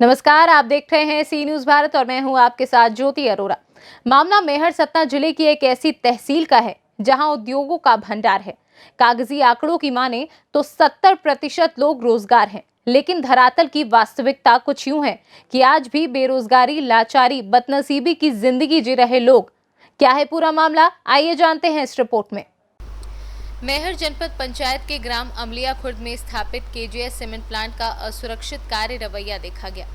नमस्कार, आप देख रहे हैं सी न्यूज भारत और मैं हूं आपके साथ ज्योति अरोरा। मामला मेहर सतना जिले की एक ऐसी तहसील का है जहां उद्योगों का भंडार है। कागजी आंकड़ों की माने तो 70% लोग रोजगार हैं, लेकिन धरातल की वास्तविकता कुछ यूं है कि आज भी बेरोजगारी, लाचारी, बदनसीबी की जिंदगी जी रहे लोग। क्या है पूरा मामला, आइए जानते हैं इस रिपोर्ट में। मेहर जनपद पंचायत के ग्राम अमलिया खुर्द में स्थापित केजीएस सीमेंट प्लांट का असुरक्षित कार्य रवैया देखा गया।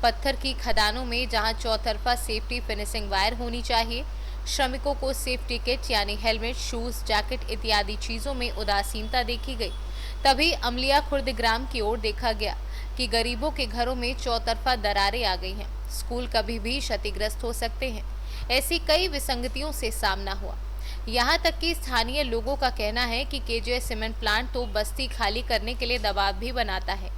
पत्थर की खदानों में जहां चौतरफा सेफ्टी फिनिशिंग वायर होनी चाहिए, श्रमिकों को सेफ्टी किट यानी हेलमेट, शूज, जैकेट इत्यादि चीजों में उदासीनता देखी गई। तभी अमलिया खुर्द ग्राम की ओर देखा गया कि गरीबों के घरों में चौतरफा दरारें आ गई हैं। स्कूल कभी भी क्षतिग्रस्त हो सकते हैं। ऐसी कई विसंगतियों से सामना हुआ। यहाँ तक कि स्थानीय लोगों का कहना है कि केजीएस सीमेंट प्लांट तो बस्ती खाली करने के लिए दबाव भी बनाता है,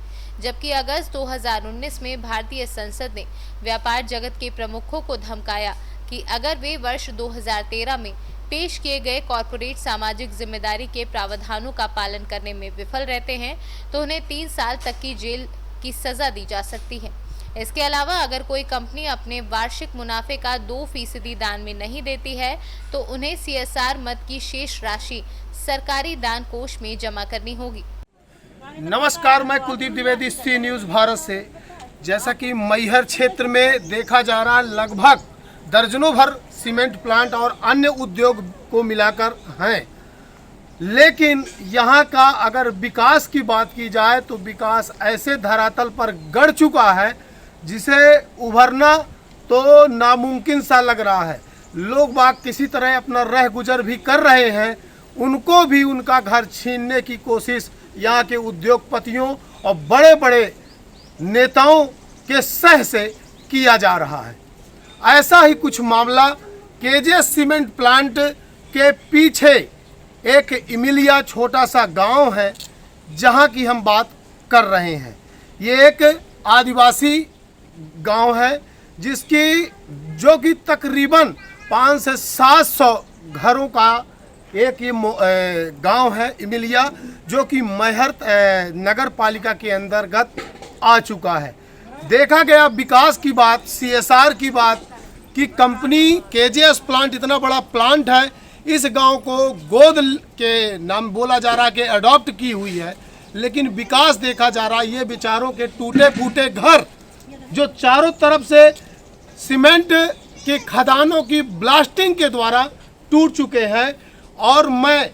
जबकि अगस्त 2019 में भारतीय संसद ने व्यापार जगत के प्रमुखों को धमकाया कि अगर वे वर्ष 2013 में पेश किए गए कॉर्पोरेट सामाजिक जिम्मेदारी के प्रावधानों का पालन करने में विफल रहते हैं तो उन्हें 3 साल तक की जेल की सजा दी जा सकती है। इसके अलावा अगर कोई कंपनी अपने वार्षिक मुनाफे का 2% दान में नहीं देती है तो उन्हें सीएसआर मद की शेष राशि सरकारी दान कोष में जमा करनी होगी। नमस्कार, मैं कुलदीप द्विवेदी, सी न्यूज भारत से। जैसा कि मैहर क्षेत्र में देखा जा रहा, लगभग दर्जनों भर सीमेंट प्लांट और अन्य उद्योग को मिलाकर हैं, लेकिन यहाँ का अगर विकास की बात की जाए तो विकास ऐसे धरातल पर गड़ चुका है जिसे उभरना तो नामुमकिन सा लग रहा है। लोग बाग किसी तरह अपना रह गुजर भी कर रहे हैं, उनको भी उनका घर छीनने की कोशिश यहाँ के उद्योगपतियों और बड़े बड़े नेताओं के सह से किया जा रहा है। ऐसा ही कुछ मामला केजीएस सीमेंट प्लांट के पीछे एक इमिलिया छोटा सा गांव है जहां की हम बात कर रहे हैं। ये एक आदिवासी गांव है जो कि तकरीबन 500 से 700 घरों का एक ये गांव है इमिलिया, जो कि मैहर नगर पालिका के अंतर्गत आ चुका है। देखा गया विकास की बात, सीएसआर की बात कि कंपनी केजीएस प्लांट इतना बड़ा प्लांट है, इस गांव को गोद के नाम बोला जा रहा है कि अडॉप्ट की हुई है, लेकिन विकास देखा जा रहा है ये बेचारों के टूटे फूटे घर जो चारों तरफ से सीमेंट के खदानों की ब्लास्टिंग के द्वारा टूट चुके हैं। और मैं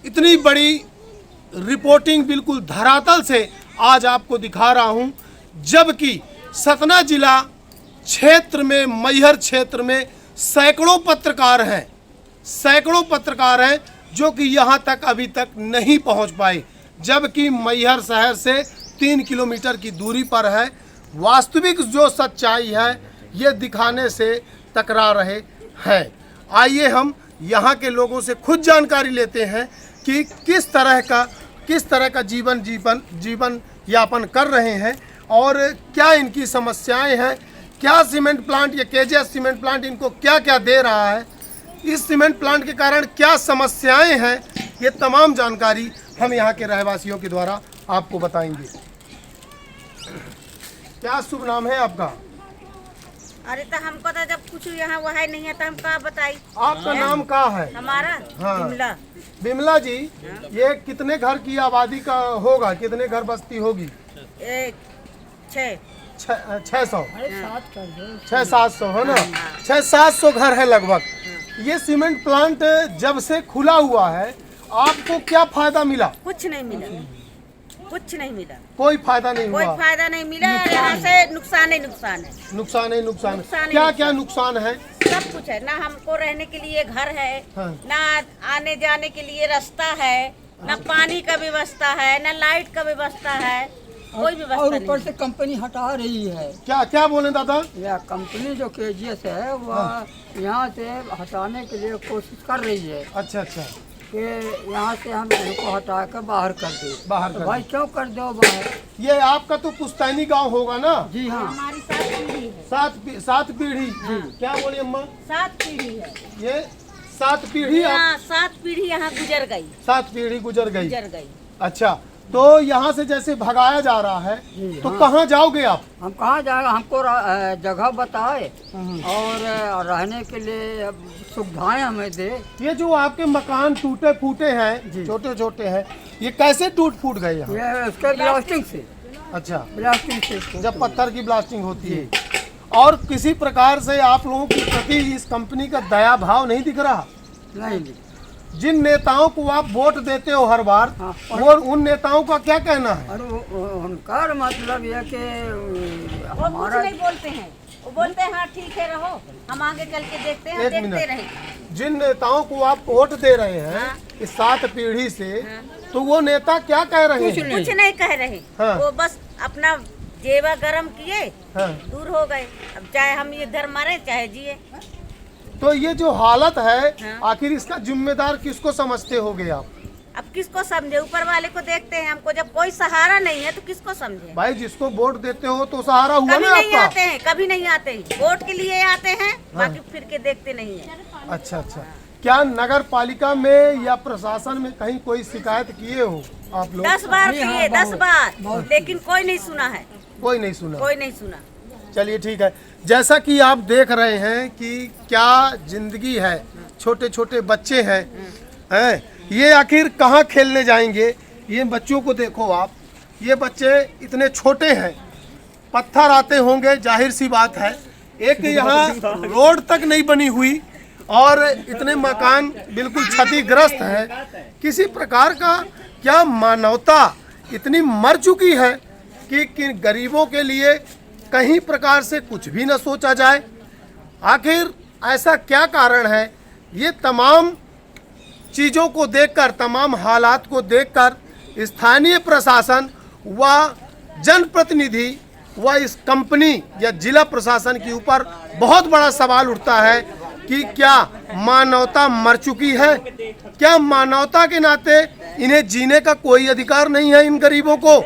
इतनी बड़ी रिपोर्टिंग बिल्कुल धरातल से आज आपको दिखा रहा हूं, जबकि सतना जिला क्षेत्र में, मैहर क्षेत्र में सैकड़ों पत्रकार हैं जो कि यहां तक अभी तक नहीं पहुंच पाए, जबकि मैहर शहर से 3 किलोमीटर की दूरी पर है। वास्तविक जो सच्चाई है ये दिखाने से टकरा रहे हैं। आइए हम यहाँ के लोगों से खुद जानकारी लेते हैं कि किस तरह का जीवन यापन कर रहे हैं और क्या इनकी समस्याएं हैं, क्या सीमेंट प्लांट या केजीएस सीमेंट प्लांट इनको क्या क्या दे रहा है, इस सीमेंट प्लांट के कारण क्या समस्याएं हैं, ये तमाम जानकारी हम यहाँ के रहवासियों के द्वारा आपको बताएंगे। क्या शुभ नाम है आपका? अरे तो हमको तो जब कुछ यहाँ वह नहीं है तो हम कहाँ बताई। आपका नाम क्या है? हमारा बिमला। बिमला जी, ये कितने घर की आबादी का होगा, कितने घर बस्ती होगी? 600 600-700 है ना? 600-700 घर है लगभग। ये सीमेंट प्लांट जब से खुला हुआ है आपको क्या फायदा मिला? कुछ नहीं मिला। कोई फायदा नहीं हुआ। कोई फायदा नहीं मिला। यहाँ से नुकसान है। नुकसान क्या क्या नुकसान है? सब कुछ है ना, हमको रहने के लिए घर है, हाँ। ना आने जाने के लिए रास्ता है, ना पानी का व्यवस्था है, ना लाइट का व्यवस्था है, कोई व्यवस्था और ऊपर से कंपनी हटा रही है। क्या बोले दादा? यह कंपनी जो केजीएस है वह यहाँ से हटाने के लिए कोशिश कर रही है। अच्छा कि यहाँ से हम इनको हटा कर बाहर कर दे। तो भाई क्यों कर दो बाहर? ये आपका तो पुश्तैनी गांव होगा ना? जी हाँ, हमारी 7 पीढ़ी है। 7 पीढ़ी। क्या बोली अम्मा? 7 पीढ़ी है ये। 7 पीढ़ी 7 पीढ़ी यहाँ गुजर गई। 7 पीढ़ी गुजर गई। गुजर गई। अच्छा, तो यहाँ से जैसे भगाया जा रहा है जी, तो हाँ। कहाँ जाओगे आप? हम कहाँ जाएगा, हमको जगह बताए और रहने के लिए अब सुविधाएं हमें दे। ये जो आपके मकान टूटे फूटे हैं, जी। छोटे छोटे हैं, ये कैसे टूट फूट गए यहाँ? ये उसके ब्लास्टिंग से, अच्छा, ब्लास्टिंग से जब पत्थर की ब्लास्टिंग होती है। और किसी प्रकार से आप लोगों के प्रति इस कंपनी का दया भाव नहीं दिख रहा? नहीं जी। जिन नेताओं को आप वोट देते हो हर बार, हाँ। वो उन नेताओं का क्या कहना है? और उनका मतलब यह कि वो कुछ हमारा नहीं बोलते हैं, वो बोलते हैं हाँ ठीक है रहो, हम आगे चल के देखते हैं, एक देखते मिनट। रहे। जिन नेताओं को आप वोट दे रहे हैं इस 7 पीढ़ी से, तो वो नेता क्या कह रहे हैं? कुछ नहीं कह रहे, हाँ। वो बस अपना जेवा गरम किए, हाँ। दूर हो गए। अब चाहे हम इधर मरे चाहे जिए। तो ये जो हालत है, हाँ। आखिर इसका जिम्मेदार किसको समझते होगे आप? अब किसको समझे, ऊपर वाले को देखते हैं। हमको जब कोई सहारा नहीं है तो किसको समझे। भाई जिसको वोट देते हो तो सहारा हुआ कभी ना नहीं आपका? आते हैं, कभी नहीं आते हैं, वोट के लिए आते हैं, बाकी फिर के देखते नहीं है। अच्छा अच्छा, क्या नगर पालिका में या प्रशासन में कहीं कोई शिकायत किए हो आप लोग? 10 बार जी, हाँ, किए, 10 बहुत, बार, बहुत। लेकिन कोई नहीं सुना है, कोई नहीं सुना। कोई नहीं सुना। चलिए ठीक है, जैसा कि आप देख रहे हैं कि क्या जिंदगी है, छोटे छोटे बच्चे हैं, ये आखिर कहाँ खेलने जाएंगे? ये बच्चों को देखो आप, ये बच्चे इतने छोटे हैं, पत्थर आते होंगे, जाहिर सी बात है। एक यहाँ रोड तक नहीं बनी हुई और इतने मकान बिल्कुल क्षतिग्रस्त हैं। किसी प्रकार का क्या मानवता इतनी मर चुकी है कि गरीबों के लिए कहीं प्रकार से कुछ भी न सोचा जाए? आखिर ऐसा क्या कारण है? ये तमाम चीज़ों को देखकर, तमाम हालात को देखकर स्थानीय प्रशासन व जनप्रतिनिधि व इस कंपनी या जिला प्रशासन के ऊपर बहुत बड़ा सवाल उठता है कि क्या मानवता मर चुकी है? क्या मानवता के नाते इन्हें जीने का कोई अधिकार नहीं है इन गरीबों को?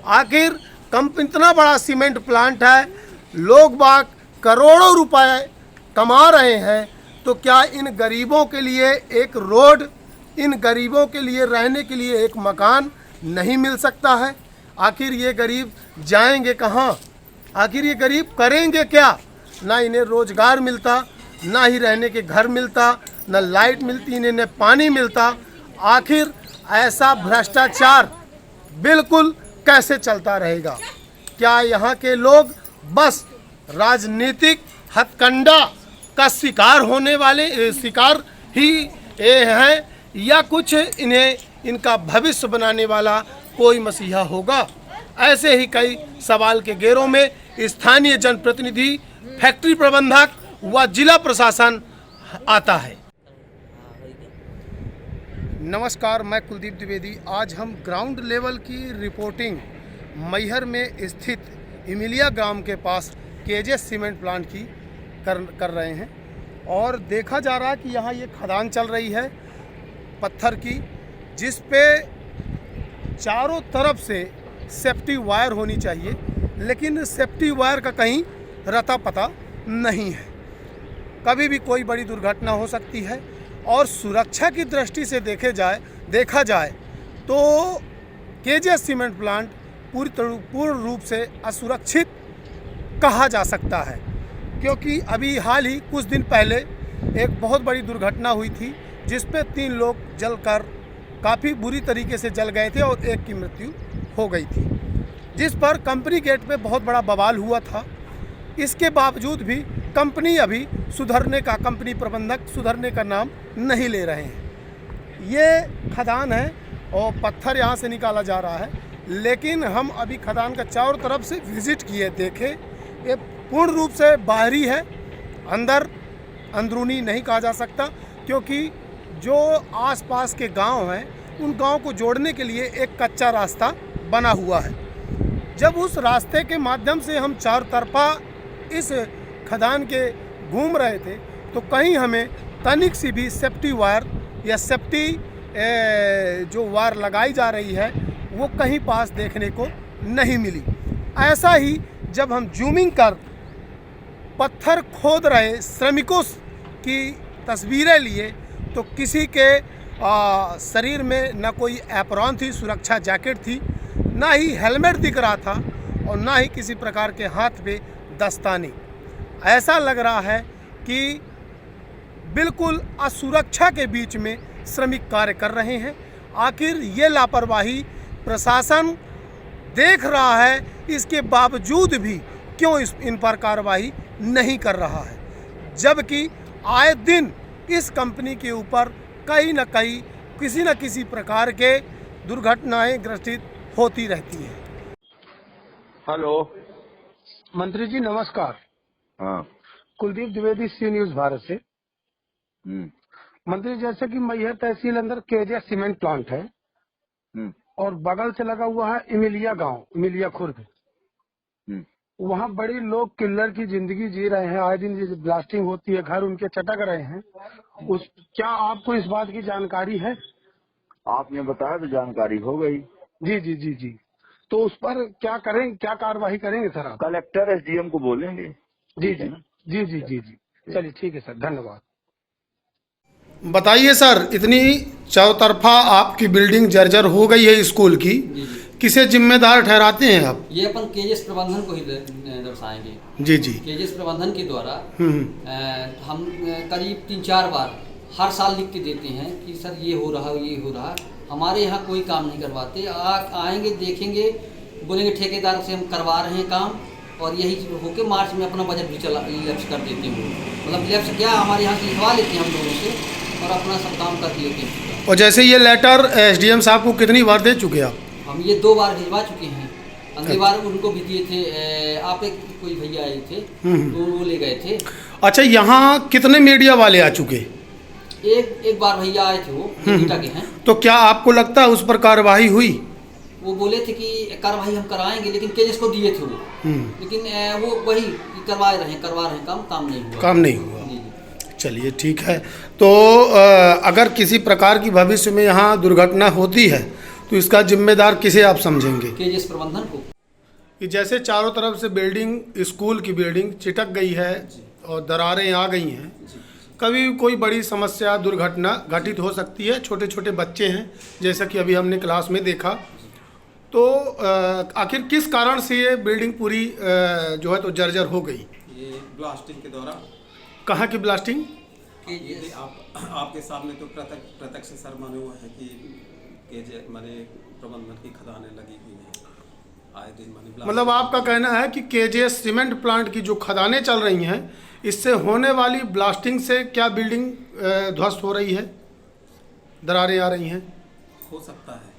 आखिर इतना बड़ा सीमेंट प्लांट है, लोग बाग करोड़ों रुपए कमा रहे हैं, तो क्या इन गरीबों के लिए एक रोड, इन गरीबों के लिए रहने के लिए एक मकान नहीं मिल सकता है? आखिर ये गरीब जाएंगे कहाँ? आखिर ये गरीब करेंगे क्या? ना इन्हें रोजगार मिलता, ना ही रहने के घर मिलता, ना लाइट मिलती, इन्हें न पानी मिलता। आखिर ऐसा भ्रष्टाचार बिल्कुल कैसे चलता रहेगा? क्या यहाँ के लोग बस राजनीतिक हथकंडा का शिकार होने वाले शिकार ही हैं, या कुछ इन्हें इनका भविष्य बनाने वाला कोई मसीहा होगा? ऐसे ही कई सवाल के घेरों में स्थानीय जनप्रतिनिधि, फैक्ट्री प्रबंधक व जिला प्रशासन आता है। नमस्कार, मैं कुलदीप द्विवेदी। आज हम ग्राउंड लेवल की रिपोर्टिंग मैहर में स्थित इमिलिया ग्राम के पास केजेस सीमेंट प्लांट की कर रहे हैं और देखा जा रहा है कि यहाँ ये खदान चल रही है पत्थर की, जिस पे चारों तरफ से सेफ्टी वायर होनी चाहिए, लेकिन सेफ्टी वायर का कहीं रता पता नहीं है। कभी भी कोई बड़ी दुर्घटना हो सकती है और सुरक्षा की दृष्टि से देखा जाए तो केजेस सीमेंट प्लांट पूर्ण रूप से असुरक्षित कहा जा सकता है, क्योंकि अभी हाल ही कुछ दिन पहले एक बहुत बड़ी दुर्घटना हुई थी जिस पे 3 लोग जलकर काफ़ी बुरी तरीके से जल गए थे और एक की मृत्यु हो गई थी, जिस पर कंपनी गेट पे बहुत बड़ा बवाल हुआ था। इसके बावजूद भी कंपनी अभी कंपनी प्रबंधक सुधरने का नाम नहीं ले रहे हैं। ये खदान है और पत्थर यहाँ से निकाला जा रहा है, लेकिन हम अभी खदान का चारों तरफ से विजिट किए, देखे, ये पूर्ण रूप से बाहरी है, अंदरूनी नहीं कहा जा सकता, क्योंकि जो आसपास के गांव हैं उन गांव को जोड़ने के लिए एक कच्चा रास्ता बना हुआ है। जब उस रास्ते के माध्यम से हम चारों तरफा इस खदान के घूम रहे थे तो कहीं हमें तनिक सी भी सेफ्टी वायर या सेफ्टी जो वायर लगाई जा रही है वो कहीं पास देखने को नहीं मिली। ऐसा ही जब हम जूमिंग कर पत्थर खोद रहे श्रमिकों की तस्वीरें लिए तो किसी के शरीर में न कोई एप्रॉन थी, सुरक्षा जैकेट थी, ना ही हेलमेट दिख रहा था और ना ही किसी प्रकार के हाथ पे दस्ताने। ऐसा लग रहा है कि बिल्कुल असुरक्षा के बीच में श्रमिक कार्य कर रहे हैं। आखिर ये लापरवाही प्रशासन देख रहा है, इसके बावजूद भी क्यों इन पर कार्रवाई नहीं कर रहा है, जबकि आए दिन इस कंपनी के ऊपर कहीं न कहीं किसी न किसी प्रकार के दुर्घटनाएं ग्रसित होती रहती हैं। हेलो। मंत्री जी नमस्कार। हाँ। कुलदीप द्विवेदी, सी न्यूज भारत से। मंत्री, जैसे कि मैहर तहसील अंदर केजेएस सीमेंट प्लांट है और बगल से लगा हुआ है इमिलिया गांव, इमिलिया खुर्द। वहाँ बड़ी लोग किल्लर की जिंदगी जी रहे हैं, आए दिन ब्लास्टिंग होती है, घर उनके चटक रहे हैं। क्या आपको इस बात की जानकारी है? आपने बताया तो जानकारी हो गई। जी जी जी जी। तो उस पर क्या करेंगे, क्या कार्रवाई करेंगे सर आप? कलेक्टर एसडीएम को बोलेंगे। जी जी जी जी जी जी। चलिए ठीक है सर, धन्यवाद। बताइए सर, इतनी चौतरफा आपकी बिल्डिंग जर्जर हो गई है स्कूल की, किसे जिम्मेदार ठहराते हैं आप? ये अपन केजेएस प्रबंधन को ही दर्शाएंगे। जी जी। केजेएस प्रबंधन के द्वारा हम करीब 3-4 बार हर साल लिख के देते हैं कि सर ये हो रहा, ये हो रहा। हमारे यहाँ कोई काम नहीं करवाते। आएंगे, देखेंगे, बोलेंगे ठेकेदार से हम करवा रहे हैं काम, और यही होके मार्च में अपना बजट भी लैप्स कर देते हैं। मतलब लैप्स क्या, हमारे यहाँ से लिखवा लेते हैं हम लोगों से और अपना सब काम कर लेते हैं। और जैसे ये लेटर एसडीएम साहब को कितनी बार दे चुके आप? हम ये 2 बार भिजवा चुके हैं। अगली बार उनको भी दिए थे, आप एक कोई भैया आए थे तो वो ले गए थे। अच्छा, यहाँ कितने मीडिया वाले आ चुके? एक बार भैया आए थे, वो मीडिया के हैं। तो क्या आपको लगता है उस पर कार्रवाई हुई? वो बोले थे कि कार्रवाई हम कराएंगे, लेकिन केजेएस को दिए थे वो, लेकिन वो वही करवा रहे हैं काम नहीं हुआ। काम नहीं हुआ। चलिए ठीक है। तो अगर किसी प्रकार की भविष्य में यहाँ दुर्घटना होती है तो इसका जिम्मेदार किसे आप समझेंगे? केजेएस प्रबंधन को। कि जैसे चारों तरफ से बिल्डिंग, स्कूल की बिल्डिंग चिटक गई है और दरारें आ गई हैं, कभी कोई बड़ी समस्या, दुर्घटना घटित हो सकती है। छोटे छोटे बच्चे हैं, जैसा कि अभी हमने क्लास में देखा। तो आखिर किस कारण से ये बिल्डिंग पूरी जो है तो जर्जर हो गई? ये ब्लास्टिंग के दौरान। कहाँ की ब्लास्टिंग? आपके सामने तो प्रत्यक्ष सर माने हुआ है कि माने प्रबंधन की खदानें लगी हुई हैं आए दिन। मतलब आपका कहना है कि केजेएस सीमेंट प्लांट की जो खदानें चल रही हैं, इससे होने वाली ब्लास्टिंग से क्या बिल्डिंग ध्वस्त हो रही है, दरारें आ रही हैं? हो सकता है।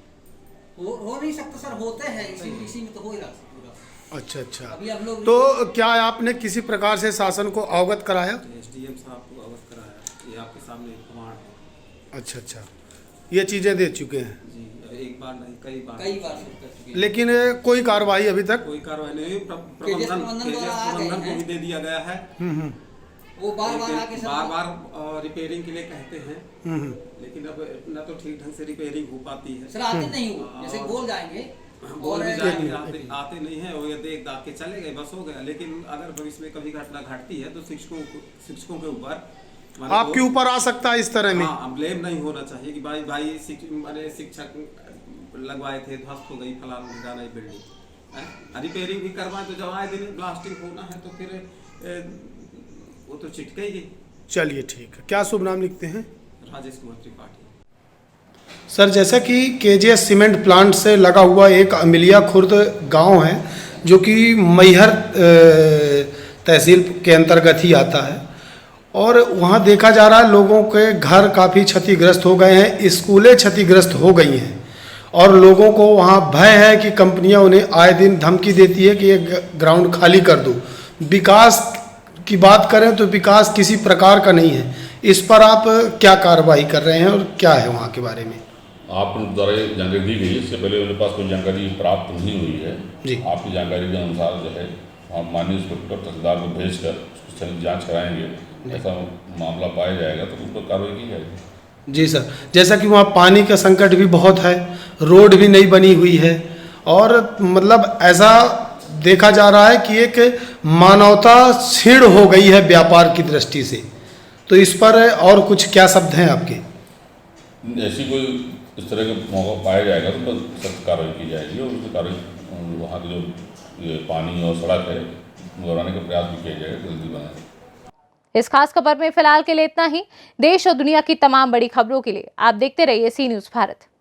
हो नहीं सकता सर, होते हैं इसी में तो हो ही रहा पूरा। अच्छा अच्छा। अभी हम लोग तो क्या आपने किसी प्रकार से शासन को अवगत कराया? एसडीएम साहब को अवगत कराया, ये आपके सामने प्रमाण है। अच्छा अच्छा, ये चीज़ें दे चुके हैं? जी, एक बार नहीं, कई बार कर चुके हैं। लेकिन कोई कार्रवाई अभी तक? कोई कार्रवाई नहीं। प्रबंधन को भी दे दिया गया है। वो बार रिपेयरिंग के लिए कहते हैं, लेकिन अब न तो ठीक ढंग से रिपेयरिंग हो पाती है। सर आते नहीं हो, जैसे बोल जाएंगे बोल भी जाएंगे, आते नहीं है, वो ये देख दाख के चले गए, बस हो गया। लेकिन अगर भविष्य में कभी घटना घटती है तो शिक्षकों के ऊपर, आपके ऊपर आ सकता है इस तरह में। हाँ, ब्लेम नहीं होना चाहिए कि भाई शिक्षक लगवाए थे, ध्वस्त हो गई फलाना बिल्डिंग। रिपेयरिंग भी करवाए तो जब आए दिन ब्लास्टिंग होना है तो फिर वो तो चिटकेगी। चलिए ठीक है। क्या शुभ नाम लिखते हैं? राजेश कुमार त्रिपाठी। सर, जैसा कि केजेएस सीमेंट प्लांट से लगा हुआ एक अमिलिया खुर्द गांव है, जो कि मैहर तहसील के अंतर्गत ही आता है, और वहां देखा जा रहा है लोगों के घर काफ़ी क्षतिग्रस्त हो गए हैं, स्कूलें क्षतिग्रस्त हो गई हैं, और लोगों को वहां भय है कि कंपनियां उन्हें आए दिन धमकी देती है कि ये ग्राउंड खाली कर दो। विकास की बात करें तो विकास किसी प्रकार का नहीं है। इस पर आप क्या कार्रवाई कर रहे हैं और क्या है वहाँ के बारे में? आप द्वारा जानकारी दी गई, इससे पहले मेरे पास कोई जानकारी प्राप्त नहीं हुई है जी। आपकी जानकारी के अनुसार जो है हम माननीय इंस्पेक्टर तहसीलदार को भेजकर उसकी जाँच कराएंगे। ऐसा मामला पाया जाएगा तो उस पर कार्रवाई की जाएगी। जी सर, जैसा कि वहाँ पानी का संकट भी बहुत है, रोड भी नहीं बनी हुई है, और मतलब ऐसा देखा जा रहा है कि एक मानवता क्षीण हो गई है व्यापार की दृष्टि से। तो इस पर और कुछ क्या शब्द हैं आपके? ऐसी कोई इस तरह का मौका पाया जाएगा तो बस सख्त कार्रवाई की जाएगी और उसकी कार्रवाई वहाँ के जो ये पानी और सड़क है बनाने का प्रयास भी किया जाएगा, जल्दी बनाए। इस खास खबर में फिलहाल के लिए इतना ही। देश और दुनिया की तमाम बड़ी खबरों के लिए आप देखते रहिए सी न्यूज़ भारत।